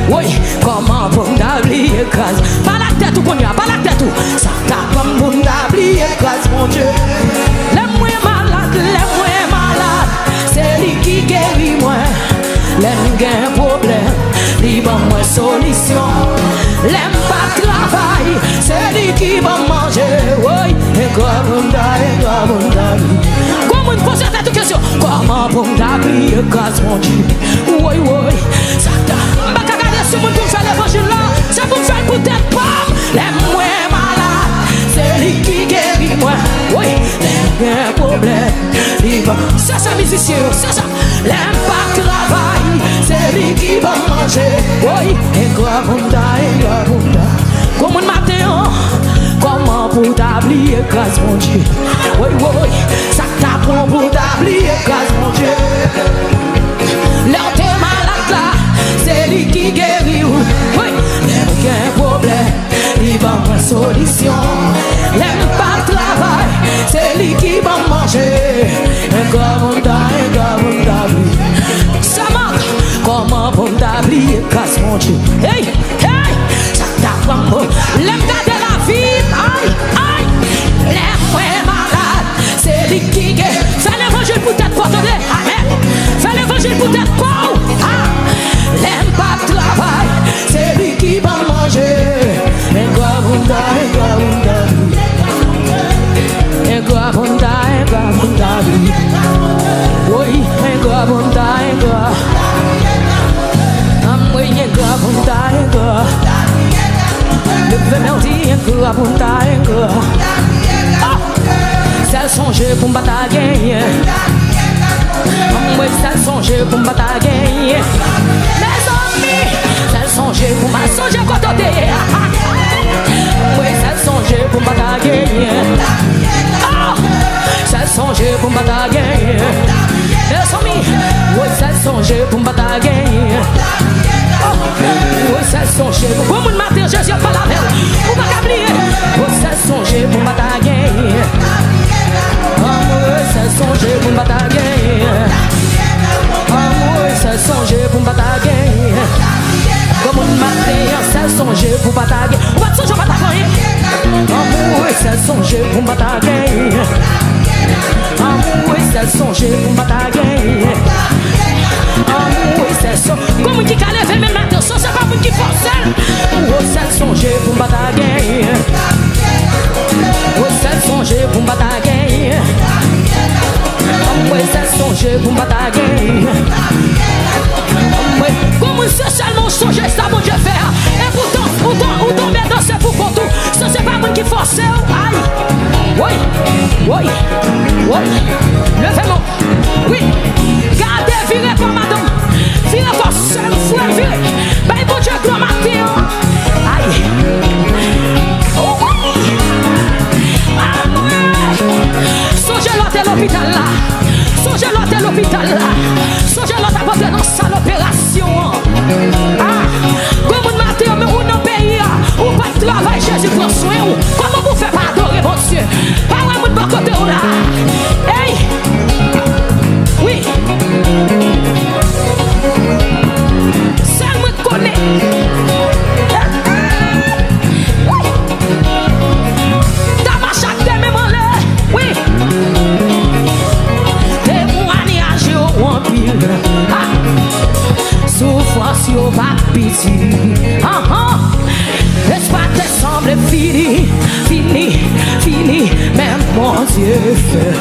Oui, comment pour m'oublier grâce. Pas la tête ou qu'on y a, pas la tête ou. Ça t'a comme pour m'oublier grâce, mon Dieu. Les moins malades, c'est lui qui guérit moi. Les gains problème, lui bon moi solution. Les pas travail, c'est lui qui va manger. Oui, et comme comment on pose cette question? Comment pour m'oublier grâce, mon Dieu. Oui, oui, ça t'a. M'a regardé sur mon pour faire l'évangile là. C'est pour faire peut-être pas. Les moins malades, c'est lui qui guérit moi. Oui, les gains problème, lui bon. C'est ça, musicien, c'est ça. Les pas travail, c'est lui qui va manger. Oui, et comme comment le matin, comment pour t'oublier grâce mon Dieu. Oui, oui, ça t'apprend pour t'oublier grâce mon Dieu. L'heure t'es malade là, c'est lui qui guérit. Oui, aucun problème, il va avoir solution. L'aime pas travail, c'est lui qui va manger. Et comme ça manque, comment pour t'oublier grâce mon Dieu. Hey, hey, ça t'apprend. L'aime garder la vie, aïe, aïe. L'aime moins malade, c'est lui qui guérit. Fais l'évangile pour t'être porté, amen. Fais l'évangile pour t'être pauvre, ah. L'aime pas travail, c'est lui qui va manger. Et oui, le merdi, ça songe pour me gagner. Oui, ça songe pour me gagner. Les amis, ça songe pour me songer côté. Oui, ça songe pour me gagner. Ça songe pour me gagner. Les amis, oui, ça songe pour me gagner. Oui, ça songe pour me matin, Jésus pas la belle. Ou pas oublier. Oui, ça songe pour me gagner. Oui, ça songe pour me gagner. Oui, ça songe pour me gagner. Comme un matin, ça songe pour me gagner. Ou pas songe pour me gagner. Oui, ça songe pour me gagner. Oui, ça songe pour me gagner. Oui, c'est ça. Comme qui a levé mes mains, ça c'est pas vous qui force. Oh, ça songe pour me gagner. Oh, ça songe pour me gagner. Oui, ça songe pour me gagner. Comme c'est seulement songe, ça mon Dieu faire. Et pourtant, ou tomber dans ce pour tout. Ça c'est pas vous qui force. Aïe. Oui, oui, oui. Levez-moi. Oui. Gardez, virez pas madame. Virez pas seul, frère, virez. Ben bon Dieu, gloire matin. Aïe. Oh oui. Songez l'autre à l'hôpital là. Songez l'autre à l'hôpital là. Songez l'autre à porter dans sa l'opération. Ah. Comme un matin, mais ou non pays, ou pas de travail, Jésus prend soin. Comment vous faites pas adorer mon Dieu? Pas vraiment de bon côté ou là. Hey. Oui. Ça me connaît. Oui. T'as ma chaque démément là. Oui. Témoignage au pire. Souffrance au pas pitié. Laisse pas te sembler fini. Fini. Même mon Dieu fait.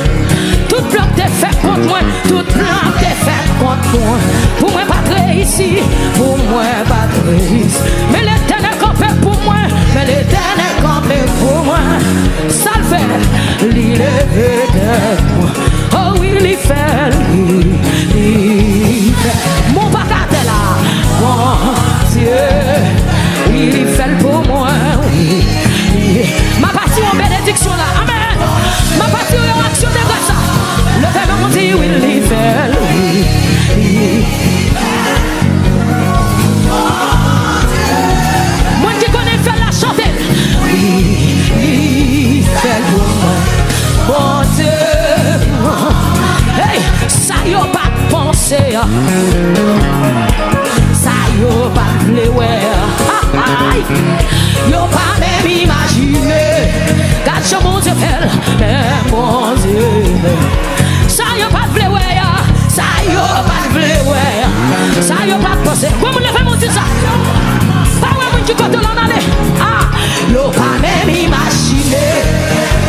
Tout bloc t'es fait contre moi. Tout plan t'es fait contre moi. Pour moi pas très ici. Pour moi pas très ici. Mais l'éternel campé pour moi. Mais l'éternel campé pour moi. Ça le fait. L'île est moi. Oh oui, il fait. Mon bagage là. Mon Dieu. Il fait pour moi. Oui. Ma partie en bénédiction là. Amen. Ma partie en action de grâce. Le fait mon Dieu, oui, il fait. Moi qui connais faire la chanter. Oui, il fait pour moi. Mon Dieu. Hey, ça y a pas pensé. Ça y a pas vle ouais. Yo pas même imaginer. Gâche mon Dieu fait, mais mon Dieu. Ça yo pas vle ouais. Ça yo pas vle ouais. Ça yo pas penser. Comment le fait mon Dieu ça? Pas ouais mon qui côté l'en aller. Yo pas même imaginer.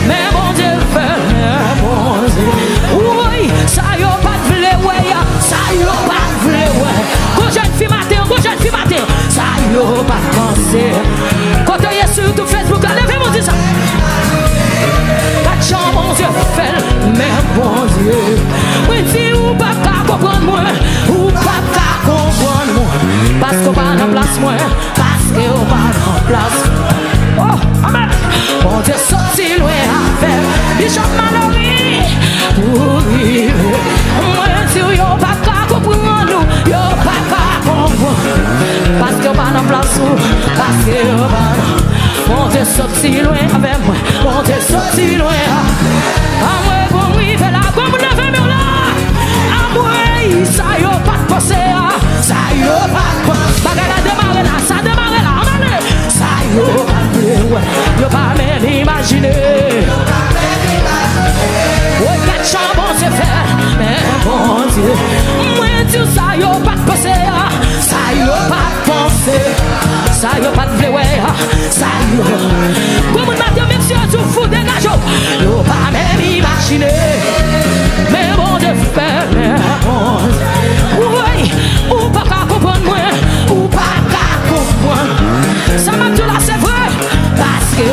Mais mon Dieu fait, mais mon Dieu. Oui, ça yo pas vle ouais. Ça yo pas vle ouais. Go jeune fille matin, ça yo pas penser. Quand tu es sur tout Facebook, levez mon Dieu ça. Pas de chance mon Dieu fait, mais mon Dieu. Oui, si ou pas qu'à comprendre moi, ou pas qu'à comprendre moi. Parce qu'on va en place moi, parce qu'on va en place. Oh, amen. Mon Dieu sorti loin avec Bishop Mallory. Oui, moi si ou pas qu'à comprendre nous, yo pas qu'à comprendre. Parce qu'on va en place ou, parce qu'on va. Mon Dieu sorti loin avec moi, mon Dieu sorti loin. À moi bon oui fait la comme le fait là. À moi ça yo pas de penser, ça yo pas de penser. Bagala démarrer là, ça démarrer là, amen. Ça yo pas de ouais, yo pas même imaginer. Ouais quatre chambres c'est faire, mais mon Dieu, moi Dieu ça yo pas de penser, ça yo pas de penser. Ça yo pas de ouais, ça yo. Comme on m'a même si on fout dégage, yo pas même imaginer. Mais bon Dieu fait, mais bon Dieu. Oui, ou pas qu'à comprendre moi, ou pas qu'à comprendre. Ça m'a dit là c'est vrai, parce que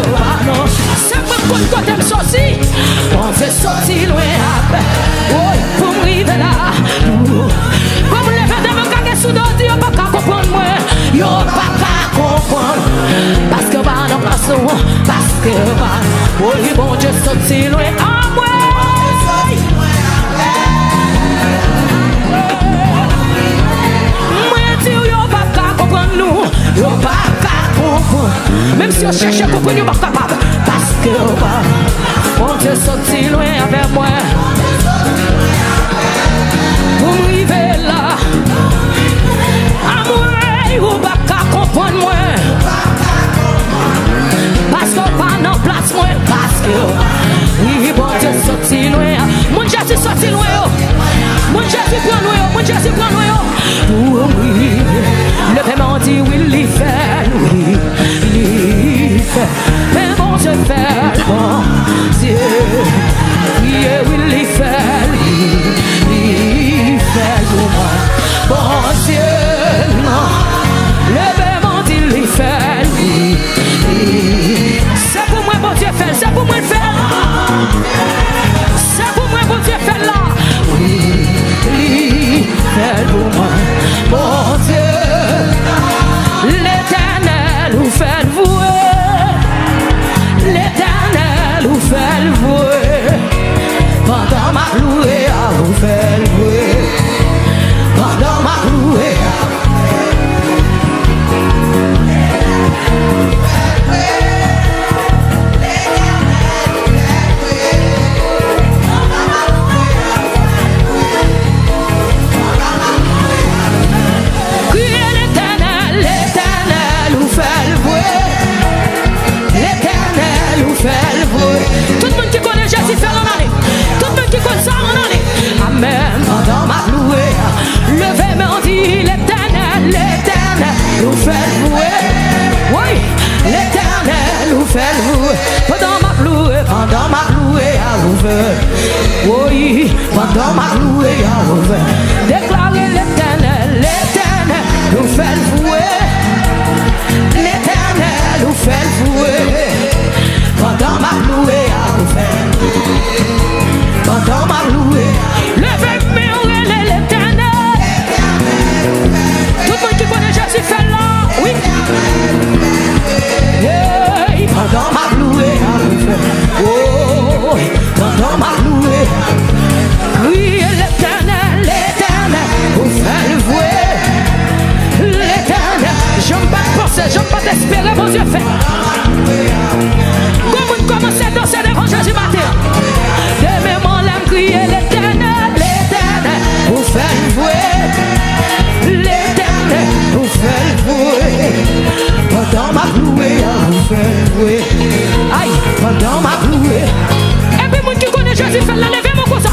non, c'est pas quand t'aimes sorti, on s'est sorti loin après. Oui, pour m'arriver là. Comme les gens de me caguer sous d'ordi, yo pas qu'à comprendre moi, yo pas qu'à comprendre. Parce que va dans place, parce que va. Oui, bon Dieu sorti loin à moi. Yo pas capable, même si on cherche à comprendre, yo pas capable. Parce que on Dieu sorti loin avec moi. Pour m'arriver là, à moi, yo pas comprendre moi. Parce que pas en place moi, parce que oui, bon Dieu sorti loin. Mon Jésus sorti loin, mon Jésus prend loin, mon Jésus prend loin. Oui, le paiement dit oui, il fait, oui, il fait. Mais bon Dieu fait, bon Dieu. Oui, oui, il fait, il fait pour moi. Bon Dieu, non. Le paiement dit il fait, oui, c'est pour moi, bon Dieu fait, c'est pour moi le faire. C'est pour moi, bon Dieu fait là. Oui, il fait pour moi. Mon Dieu, l'Éternel vous fait vouer, l'Éternel vous fait vouer, pendant ma louée à vous faire vouer, pendant ma louée à tout le monde qui connaît Jésus fait en année. Tout le monde qui connaît ça en année. Amen. Pendant ma louée, levez-moi dit l'Éternel, l'Éternel nous fait louer. Oui, l'Éternel nous fait louer. Pendant ma louée à l'ouvert. Oui, pendant ma louée à l'ouvert. Déclarez l'Éternel, l'Éternel nous fait louer. L'Éternel nous fait louer. Pendant ma louée à vous faire, pendant ma louée, levez-moi l'Éternel. Tout le monde qui connaît Jésus fait là, oui. Yeah. Pendant ma louée à vous faire, oh, pendant ma louée, oui, l'Éternel, l'Éternel, vous fait vouer. L'Éternel, je ne peux pas penser, je ne peux pas espérer, mon Dieu fait. Commencez à danser devant Jésus matin. Demain, mon âme crie l'Éternel, l'Éternel, vous faites vouer. L'Éternel, vous faites vouer. pendant ma loué, vous faites vouer. Aïe, pendant ma loué. Et puis, moun qui connaît Jésus, fait la lever mon comme ça.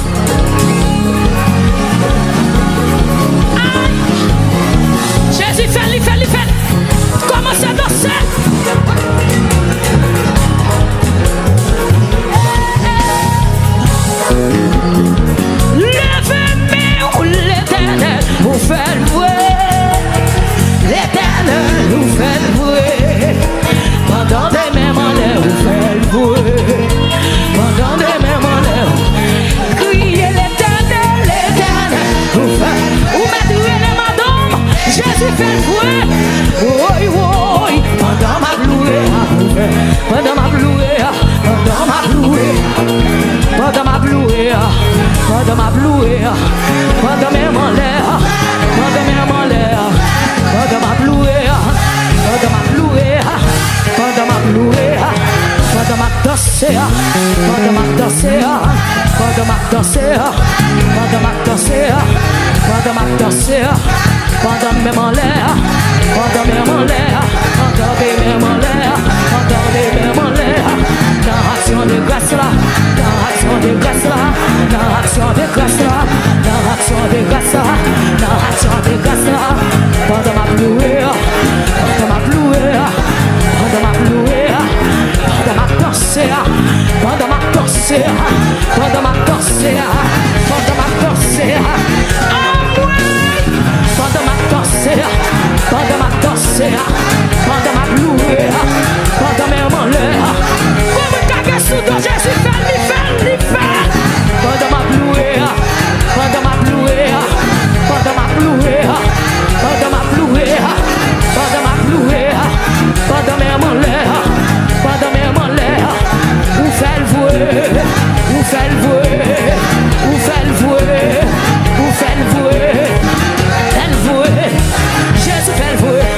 Jésus fait, il fait, il fait. Commencez à danser. Levez-moi l'Éternel, vous faites vouer. L'Éternel vous fait vouer. Pendant des mêmes en l'air, vous faites vouer. Pendant des mêmes en l'air. Criez l'Éternel, l'Éternel vous fait. Vous mettez les madame, Jésus fait vouer. Oui, oui, pendant ma louée, pendant ma louée, pendant ma louée, pendant ma louée, pendant ma louée, pendant mes en l'air, pendant mes en l'air, pendant ma louée, pendant ma louée, pendant ma louée, pendant ma danser, pendant ma danser, pendant ma danser, pendant ma danser, pendant ma danser, pendant mes en l'air, pendant mes en l'air, pendant mes en l'air, pendant mes en l'air, dans l'action de grâce là, dans l'action de grâce là, dans l'action de grâce là, dans l'action de grâce là, dans l'action de grâce là, pendant ma louée, pendant ma louée, pendant ma louée, pendant ma danser, pendant ma danser, pendant ma danser, pendant ma danser, pendant ma danser, pendant ma danser, pendant ma louée, pendant mes malheurs, comme un caguet sous toi, Jésus fait, pendant ma louée, pendant ma louée, pendant ma louée, pendant ma louée, pendant ma louée, pendant mes malheurs, pendant mes malheurs, vous faites vouer, vous faites vouer, vous faites vouer, vous faites vouer, elle vouer, Jésus fait vouer,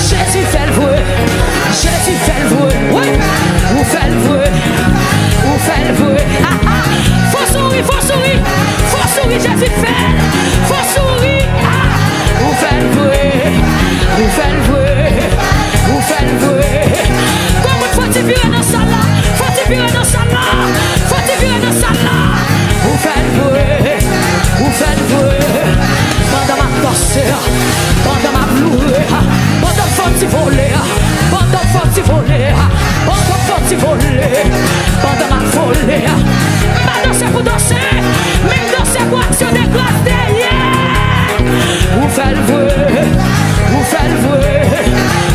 Jésus fait vouer, Jésus fait vouer, oui, vous faites vouer, vous faites vouer, ah ah, faut sourire, Jésus fait, faut sourire, ah, vous faites vouer, vous faites vouer, vous faites vouer, comment faut-il virer dans ça là, faut-il virer dans ça là, faut-il virer dans ça là, vous faites vouer, pendant ma torture, pendant ma louée, pendant faut-il voler, pendant faut-il voler, pendant faut-il voler, pendant ma folie, ma danse pour danser, même danser pour action de grâce derrière, vous faites vouer, vous faites vouer,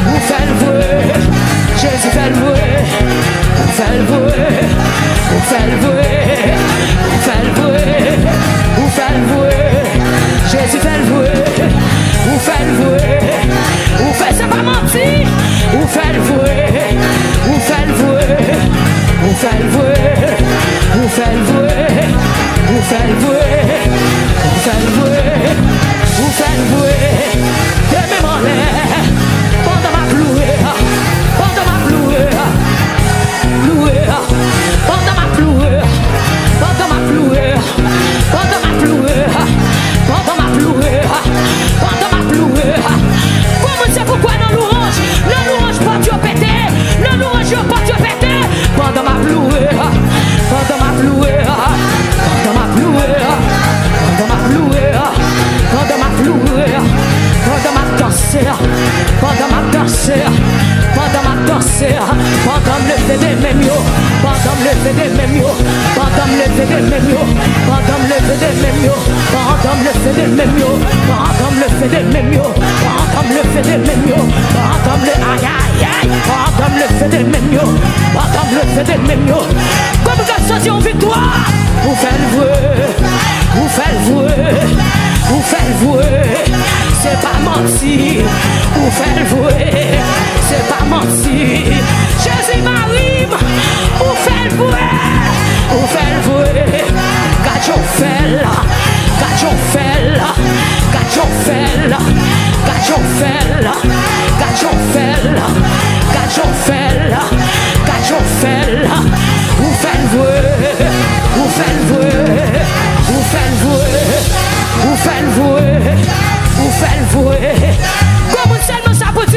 vous faites vouer, Jésus fait vouer, vous faites vouer, vous faites vouer, vous faites vouer, vous faites vouer, Jésus fait vouer, vous faites vouer, vous faites, c'est pas mentir, vous faites vouer, vous faites vouer, vous faites vouer, vous faites vouer, vous faites vouer, vous faites vouer, vous faites vouer, de même en l'air, pendant ma louée, pendant ma louée, louée, pendant ma louée, pendant ma louée, pendant ma louée, pendant ma louée, pendant ma louée, comment c'est pourquoi dans l'orange pas Dieu pété, le louange pas Dieu pété, pendant ma louée, pendant ma louée, pendant ma louée, pendant ma louée, pendant ma louée, pendant ma danser, pendant ma danser, pendant ma danser, pendant le fait des mêmes yo, pendant le fait des mêmes yo, pendant le fait des mêmes yo, pendant le fait des mêmes yo, pendant le fait des mêmes yo, pendant le fait des mêmes yo, pendant le fait des mêmes yo, pendant le aïe aïe aïe, pendant le fait des mêmes yo, pendant le fait des mêmes yo, comme quand sorti en victoire, vous faites vouer, vous faites vouer, vous faites vouer, c'est pas mentir, vous faites vouer, c'est pas mentir, Jésus m'arrive, vous faites vouer, vous faites vouer, quand je fais là, quand je fais là, quand je fais là, quand je fais là, quand je fais là, quand je fais là, quand je fais là, vous faites vouer, vous faites vouer, vous faites vouer, vous faites vouer, vous faites vouer, comme seulement ça peut dire.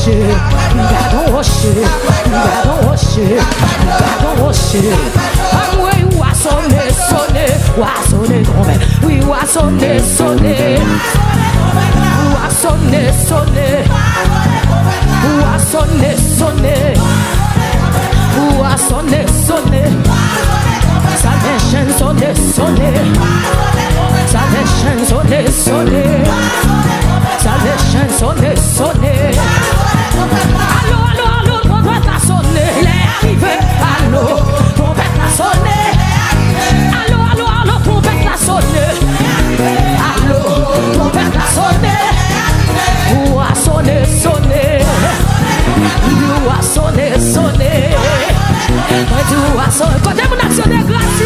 worship, God worship, God worship, God worship. And where you are sonné, sonné, was sonné, we was sonné, sonné, was sonné, sonné, was sonné, sonné, was sonné, sonné, salvation sonné, sonné, salvation sonné, sonné, salvation sonné, sonné. Allô, allô, allô, trompette a sonné, il est arrivé. Allô, trompette a sonné. Allô, allô, allô, trompette a sonné. Allô, trompette a sonné. Ou a sonné, sonné. Ou a sonné, sonné. Ou a sonné. Quand on a sonné grâce,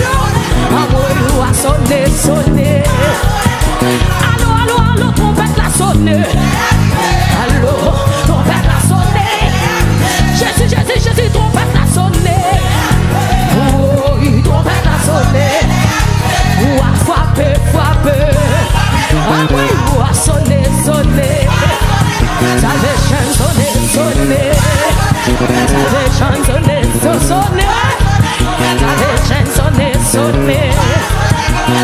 ou a sonné, sonné. Allô, allô, allô, trompette a sonné. Allô, trompette a sonné. Jésus, Jésus, Jésus, trompette a sonné. Oh, trompette a sonné. Ou a frappé, frappé. Ah oui, ou a sonné, sonné. Salvation sonné, sonné. Salvation sonné, sonné. Salvation sonné, sonné.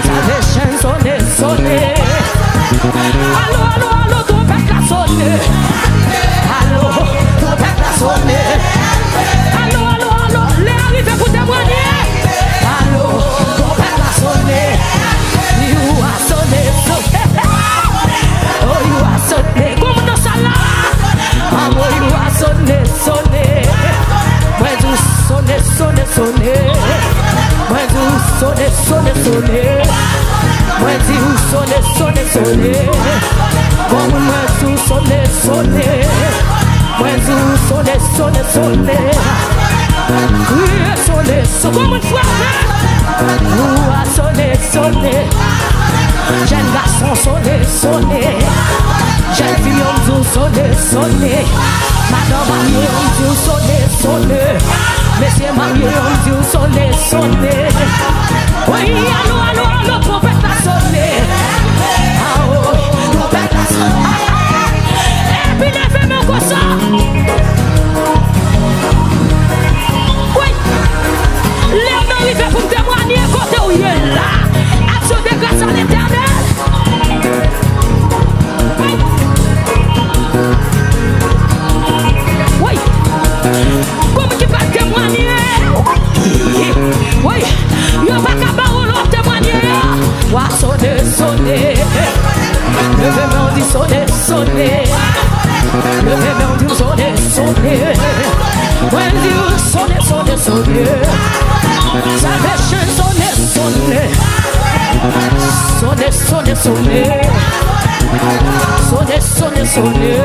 Salvation sonné, sonné. Allô, allô, allô, trompette a sonné. Allô, trompette a sonné. Allô, allô, allô, les arrivés pour témoigner. Allô, trompette a sonné. You a sonné, sonné. Oh, you a sonné. Comme dans ça là. Oh, you a sonné, sonné. Moi, tu sonné, sonné, sonné. Moi, tu sonné, sonné, sonné. Moi, tu sonné, sonné, sonné. Moi, tu sonné, sonné. Moi, tu sonné, sonné, sonné. Oui, sonné, sonné. Comme une fois, ou a sonné, sonné. Jeune garçon sonné, sonné. Jeune fille on dit sonné, sonné. Madame mariée on dit sonné, sonné. Monsieur marié on dit sonné, sonné. Oui, allô, allô, allô, trompette a sonné. Ah oh, trompette a sonné. Et puis levez-moi comme ça. Oui, lève-moi arrivé pour me témoigner côté où il est là. Action de grâce à l'Éternel. Oui, comme qui va témoigner. Oui, il n'y a pas qu'à barreau témoigner. Wa sonner, sonner. Levez-moi on dit sonner, sonner. Levez-moi on dit sonner, sonner. When you sonner, sonner, sonner. Salvation sonner, sonner. Sonner, sonner, sonner. Sonner, sonner, sonner.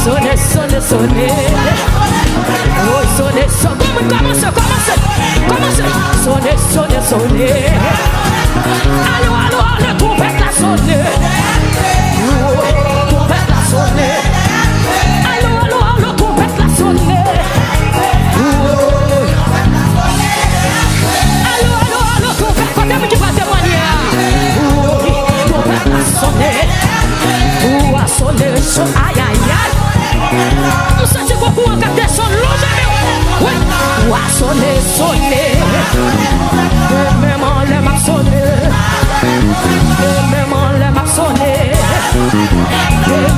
Sonner, sonner, sonner. Oh, sonner, sonner. Commencez, commencez, commencez. Sonner, sonner, sonner. Allô, allô, allô, trompette a sonné. Oh, trompette a sonné. Allô, allô, allô, trompette a sonné. Oh, allô, allô, allô, trompette, quand est-ce que tu vas témoigner? Oh, trompette a sonné. Oh, a sonné, sonné. Aïe, aïe, aïe. Nous sentons beaucoup en capter son long. Oui, oh, a sonné, sonné. Même en l'air m'a sonné. Même en l'air m'a sonné.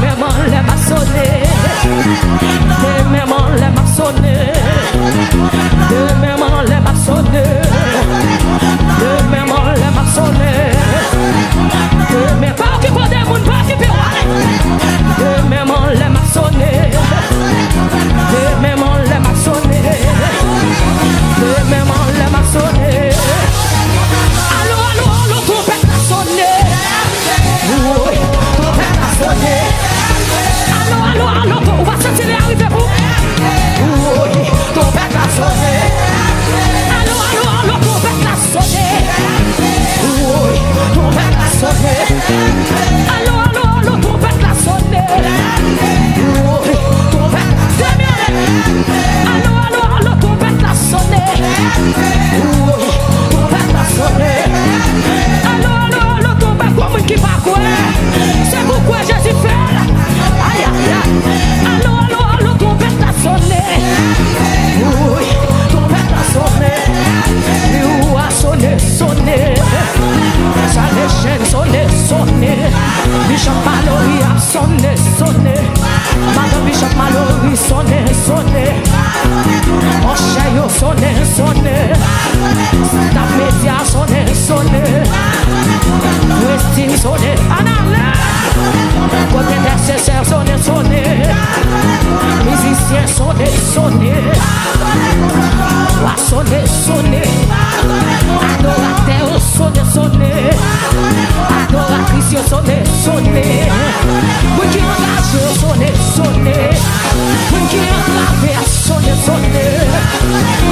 Même en l'air m'a sonné. Même en l'air m'a sonné. Même en l'air m'a sonné. Même en l'air m'a sonné. Mais pas occupé des mounes, pas occupé. Même en l'air m'a sonné. Même en l'air m'a sonné. Même en l'air m'a sonné. Allô, allô, allô, trompette a sonné. Oui, trompette a sonné. Allô, sonner, sonner. Mon chien yo sonner, sonner. Ta média sonner, sonner. Christine sonner, Anna. Côté nécessaire sonner, sonner. Musicien sonner, sonner. Wa sonner, sonner. Adorateur sonner, sonner. Adoratrice sonner, sonner. Oui qui engage sonner, sonner. Oui qui entravé à sonner, sonner.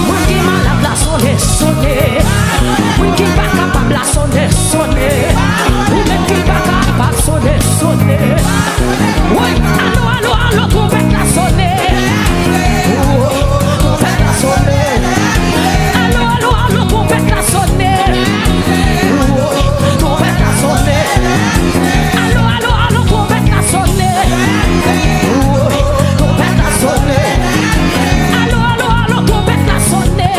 Oui qui malade à sonner, sonner. Oui qui pas capable à sonner, sonner. Oui même qui pas capable à sonner, sonner. Oui, allô, allô, allô, trompette la sonner. Trompette la sonner. Allô, allô, allô, trompette la sonner. Trompette la sonner. Allô, allô, allô, trompette la sonner. Trompette la sonner. Allô, allô, allô, trompette la sonner.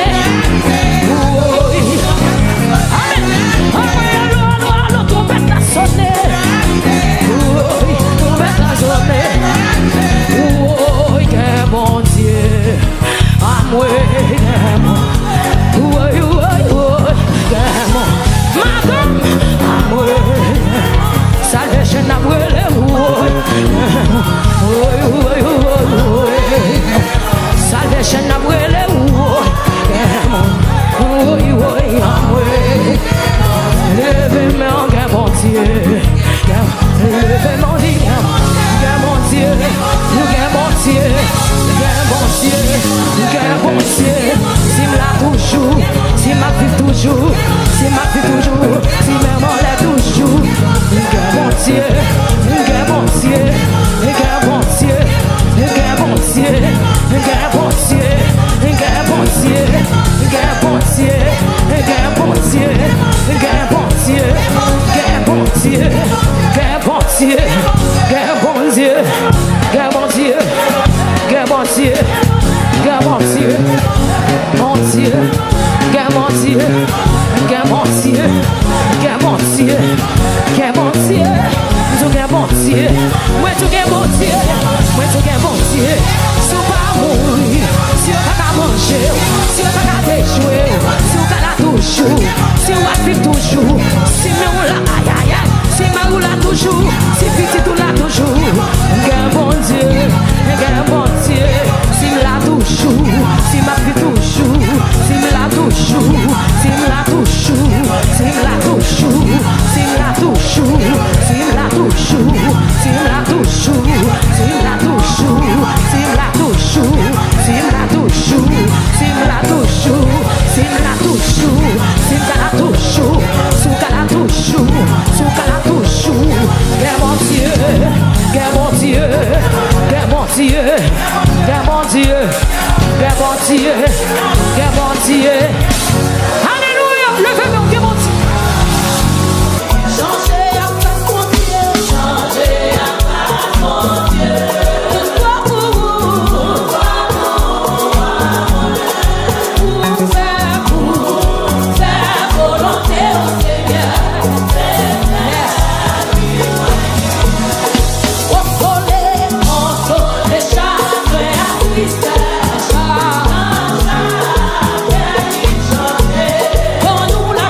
Amen. Allô, allô, allô, trompette la sonner. Trompette la sonner. Oh, que bon Dieu. Ah, moi, que bon. Oui, oui, oui, que bon. Madame, ah, moi. Salvation n'a brûlé, oui. Oui, oui, oui. Salvation n'a brûlé, oui. Que bon. Oui, oui, ah, moi. Levez-moi, que bon Dieu. Levez-moi, que bon Dieu. Que bon Dieu. Que bon Dieu. Que bon Dieu. Si me toujours, si ma vie toujours, si ma vie toujours, si même on l'est toujours. Que bon Dieu. Que bon Dieu. Que bon Dieu. Que bon Dieu. Que bon Dieu. Que bon Dieu. Que bon Dieu. Que bon Dieu. Que bon Dieu. Que bon Dieu. Que bon Dieu. Que bon Dieu. Que bon Dieu. Que bon Dieu. Que bon Dieu. Mon Dieu. Que bon Dieu. Que bon Dieu. Que bon Dieu. Que bon Dieu. Tout que bon Dieu. Moi tout que bon Dieu. Moi tout que bon Dieu. Si on pas mourir, si on pas manger, si on pas déjouer, si on pas la toujours, si on va vivre toujours, si on la aïe aïe aïe, si on la toujours, si petit tout la toujours. Que bon Dieu, que bon Dieu, si on la toujours, si ma vie toujours, si on la toujours, si on la toujours, si on la toujours, si on la toujours, si on la toujours, si on la toujours, si on la toujours, si on la toujours, si on la toujours, si on la toujours, si on la toujours, si on la toujours, si on la toujours, si on la toujours. Que mon Dieu, que mon Dieu, que mon Dieu, que mon Dieu, que mon Dieu, que mon Dieu. Alléluia, levez-vous, que mon Dieu. Changez à face mon Dieu, changez à face mon Dieu. Pour nous la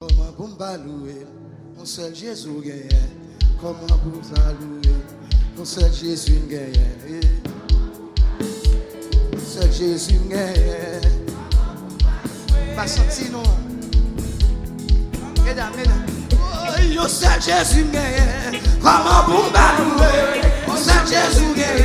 Comment pour me louer, mon seul Jésus gagne. Comment vous saluer? Non, seul Jésus gagne. Seul Jésus gagne. Pas senti non. Mesdames, mesdames. Oh, seul Jésus gagne. Comment vous saluer? Seul Jésus gagne.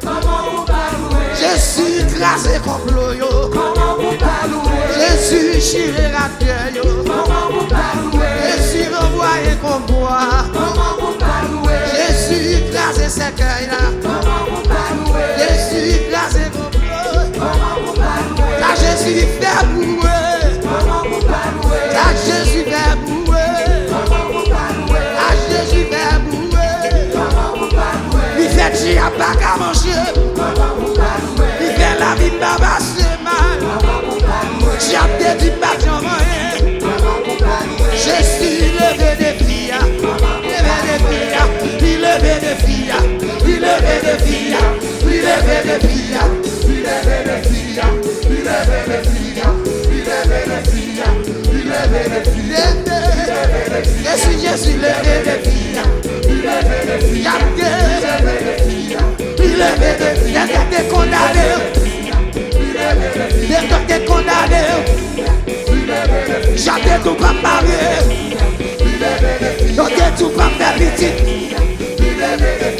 Comment vous saluer? Jésus écrasé complot yo. Comment vous saluer? Jésus chiré la terre yo. Comment vous saluer? Jésus renvoyé combat. Comment vous saluer? Jésus écrasé ses cœurs là. Comment vous saluer? Jésus écrasé complot. Comment vous saluer? La Jésus fait bouer. Comment vous saluer? La Jésus fait bouer. Comment vous saluer? La Jésus fait bouer. Comment vous saluer? Il fait qu'il n'y a pas qu'à manger. Comment vous saluer? Il fait la vie baba c'est mal. Comment vous saluer? J'ai dit pas j'en moyen. Comment vous saluer? Jésus levé des filles. Levé des filles. Il levé des filles. Il levé des filles. Il levé des filles. Il levé des filles. Il levé des filles. Il levé des filles. Il levé des filles. Jésus levé des filles. Il levé des filles. Il levé des filles. Il levé des filles. Il était condamné. Il était condamné. J'avais tout pas marié. J'avais tout pas faire petit.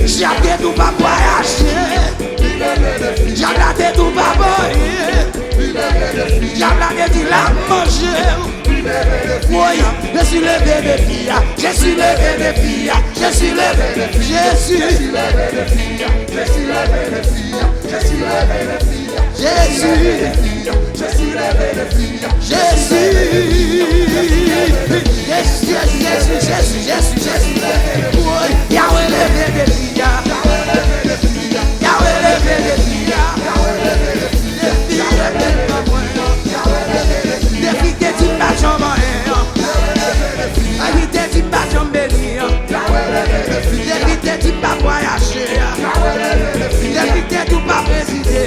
J'avais tout pas voyager. J'avais tout pas boire. J'avais dit la manger. Oui, je suis levé de filles. Je suis levé de filles. Je suis levé de filles. Je suis levé de filles. Je suis levé de filles. Je suis levé de filles. Jésus, je suis levé de filles. Jésus, Jésus, oui, Yahweh levé de filles. Yahweh levé de filles. Yahweh levé de filles. Depuis que tu m'as jamais, depuis que tu m'as jamais béni, depuis que tu m'as voyagé, depuis que tu m'as présidé,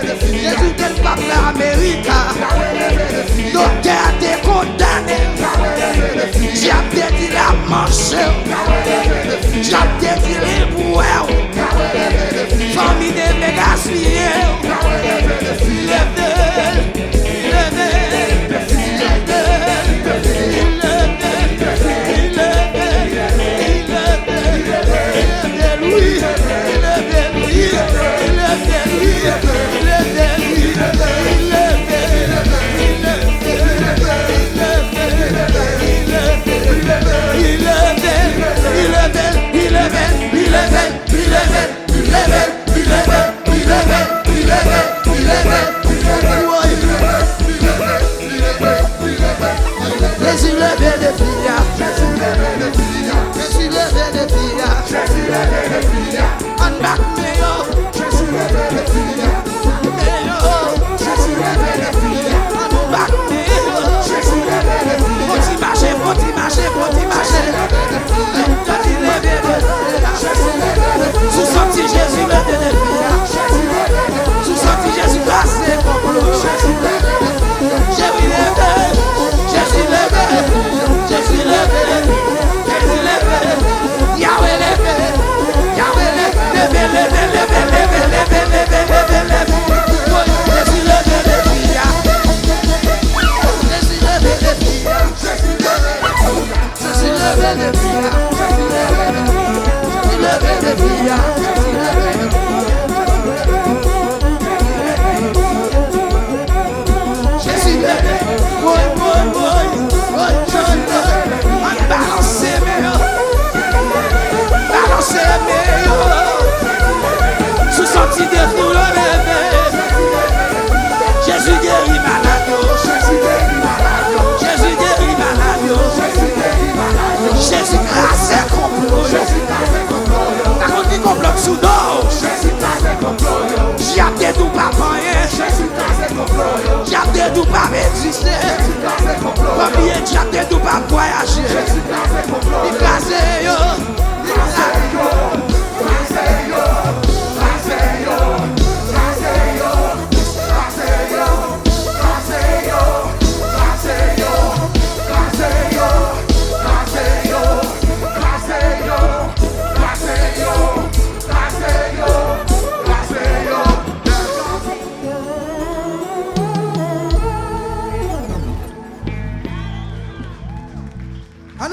depuis que tu m'as fait Amérique, docteur t'es condamné, j'ai dit la manche, j'ai dit les boueurs, famille de mégasliers,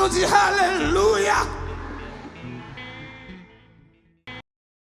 nous dit Alléluia.